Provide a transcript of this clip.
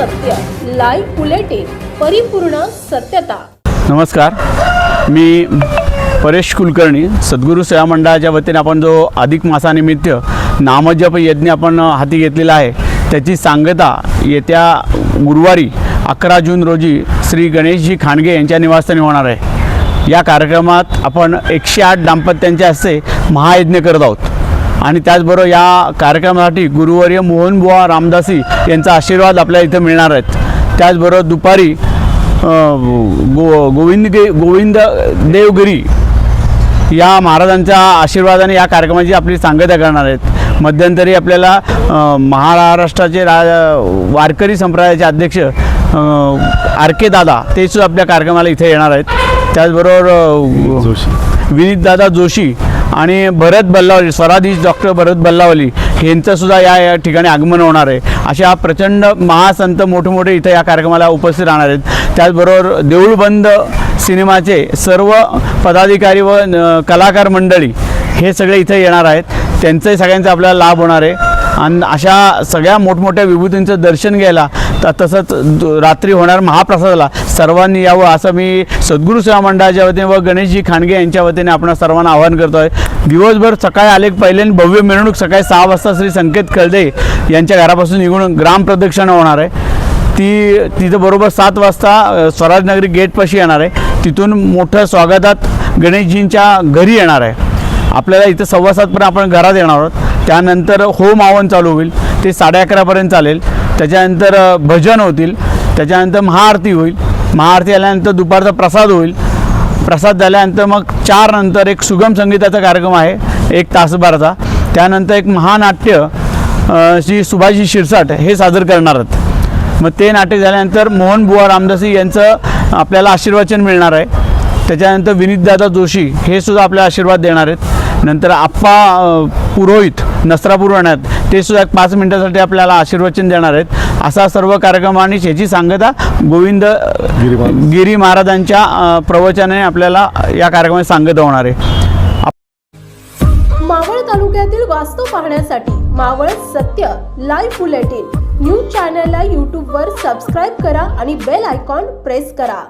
सत्य live bulletin परिपूर्ण सत्यता। नमस्कार, मी परेश कुलकर्णी। सद्गुरू सेवा मंडळाच्या वतीने आपण जो अधिक मासानिमित्त नामजप यज्ञ आपण हाती घेतलेला आहे, त्याची सांगता येत्या गुरुवारी 11 जून रोजी श्री गणेशजी खांडगे यांच्या निवासस्थानी होणार आहे। या कार्यक्रमात आपण 108 दाम्पत्यांच्या हस्ते महायज्ञ करत आहोत आणि त्याचबरोबर या कार्यक्रमासाठी गुरुवर्य मोहनबुवा रामदासी यांचा आशीर्वाद आपल्याला इथं मिळणार आहेत। त्याचबरोबर दुपारी गोविंद देवगिरी या महाराजांच्या आशीर्वादाने या कार्यक्रमाची आपली सांगता करणार आहेत। मध्यंतरी आपल्याला महाराष्ट्राचे वारकरी संप्रदायाचे अध्यक्ष आरके दादा ते सुद्धा आपल्या कार्यक्रमाला इथे येणार आहेत। त्याचबरोबर विनीतदादा जोशी आणि भरत बल्लावली, स्वराधीश डॉक्टर भरत बल्लावली यांचं सुद्धा या ठिकाणी आगमन होणार आहे। अशा प्रचंड महासंत मोठे इथे या कार्यक्रमाला उपस्थित राहणार आहेत। त्याचबरोबर देऊळबंद सिनेमाचे सर्व पदाधिकारी व कलाकार मंडळी हे सगळे इथे येणार आहेत। त्यांचंही सगळ्यांचा आपल्याला लाभ होणार आहे आणि अशा सगळ्या मोठमोठ्या विभूतींचं दर्शन घ्यायला तसंच रात्री होणार महाप्रसादाला सर्वांनी यावं असं मी सद्गुरू सेवा मंडळाच्या वतीने व गणेशजी खांडगे यांच्या वतीने आपण सर्वांना आवाहन करतो आहे। दिवसभर सकाळी आले पहिल्यांदा भव्य मिरवणूक सकाळी 6 वाजता श्री संकेत खळदे यांच्या घरापासून निघून ग्रामप्रदक्षिणा होणार आहे। तिथं बरोबर 7 वाजता स्वराजनगरी गेटपाशी येणार आहे। तिथून मोठं स्वागतात गणेशजींच्या घरी येणार आहे। आपल्याला इथं 7:15 पर्यंत आपण घरात येणार आहोत। त्यानंतर होम हवन चालू होईल, ते 11:30 पर्यंत चालेल। त्याच्यानंतर भजन होतील, त्याच्यानंतर महाआरती होईल। महाआरती आल्यानंतर दुपारचा प्रसाद होईल। प्रसाद झाल्यानंतर मग 4 नंतर एक सुगम संगीताचा कार्यक्रम आहे 1 तासभराचा। त्यानंतर एक महानाट्य श्री सुभाषजी शिरसाट हे सादर करणार आहेत। मग ते नाट्य झाल्यानंतर मोहनबुवा रामदासी यांचं आपल्याला आशीर्वचन मिळणार आहे। त्याच्यानंतर विनीतदादा जोशी हे सुद्धा आपल्याला आशीर्वाद देणार आहेत। नंतर आप्पा पुरोहित नसरापूर राहण्यात ते सुद्धा 5 मिनिटासाठी आपल्याला आशीर्वचन देणार आहेत। असा सर्व कार्यक्रम आणि याची सांगता गोविंद गिरी महाराजांच्या प्रवचनाने आपल्याला या कार्यक्रमात सांगता होणार आहे। मावळ तालुक्यातील वास्तव पाहण्यासाठी मावळ सत्य लाईव्ह बुलेटिन न्यूज चॅनलला YouTube वर सबस्क्राईब करा आणि बेल आयकॉन प्रेस करा।